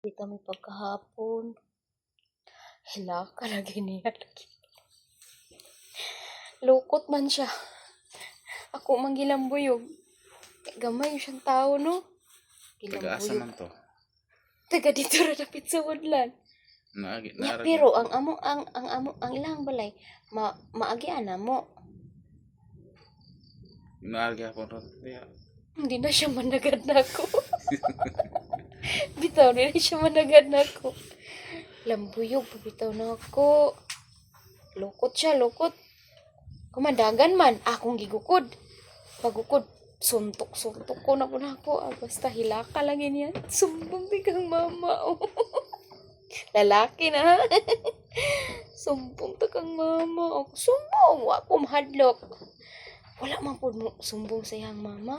bitaw may pagkahapon. Hala ka lagi niya. Lukot man siya. Ako mang gilambuyog. Gamay siyang tao, no? Taga-asa man to. Taga dito ra dapit sa Woodland. Ya, pero ang ilang balay maagi ana mo. Naagi ako ron. Hindi na siya managad nako. Bitaw na siya managad nako. Lambuyog pabitaw nako. Lukot siya, lukot. Kumandagan man akong gigukod. Pagukod suntok-suntok ko na po na ako. Basta hilaka lang yan. Sumbong di kang mama. Oh. Lalaki na. Sumbong ta kang mama. Oh. Sumbong. Ako mahadlok. Wala man po mo sumbong sa iyang mama.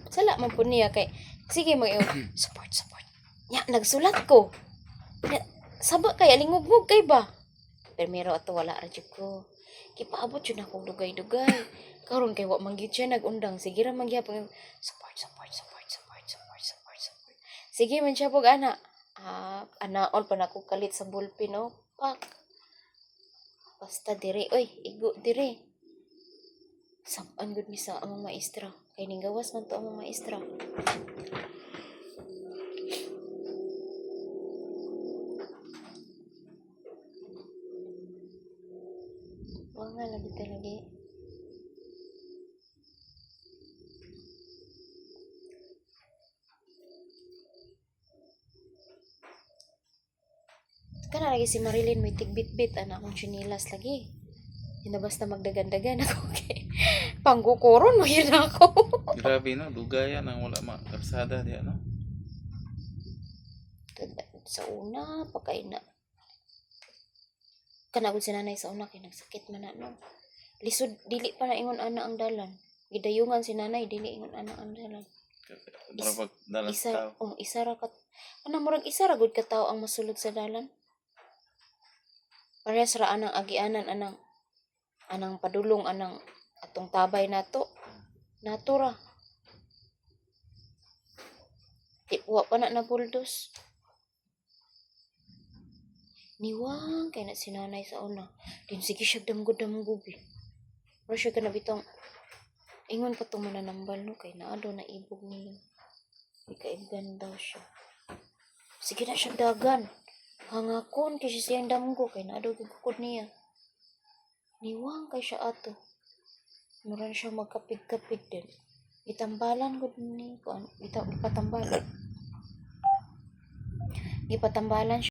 Sala man po niya kay sige mag support. Ya, nagsulat ko. Saba kay alingog-ngog kay ba? Pero ato wala ra jud ko. Kipaabot yun akong dugay-dugay. Karon kay wa manggit siya nagundang. Sige ra mangyapon support. Sige man siya pog ana. Anaon pa nako kalit sa bulpin no. Pak. Basta dire, oy, igo dire. Saban gud mi sa among maestra. Kay ning gawas man to among maestra. Wala lagi talaga. Kana lagi si Marilyn may tigbit-bit ana akong chinilas lagi. Hindi basta magdagan-dagan ako kay pangkukuron mo yun ako. Grabe no, dugayan ang wala makarsada diya no. Sa una pagkaina. Kana gud si nanay sa una kay nagsakit man na no. Lisod dili pa na ingon ana ang dalan. Gidayungan si nanay dili ingon ana ang dalan. Para pag dalan sa tao. Isa ra ka. Ana murag isa ra gud ka tawo ang masulod sa dalan. Parehas ra anang agianan anang padulong anang atong tabay nato. Nato ra. Wa pa na buldos. Niwang kay na sinanay sa una. Din sige siya damgod-damgod. Pero siya ka na bitong ingon pa itong mananambal no kay naado na ibog niya. May kaibgan daw siya. Sige na siya dagan. Hangakon kay siya siyang damgo kay naado gugukod niya. Niwang kay siya ato. Muran siya magkapid-kapid din. Itambalan ko ni ipatambalan. Ipatambalan siya.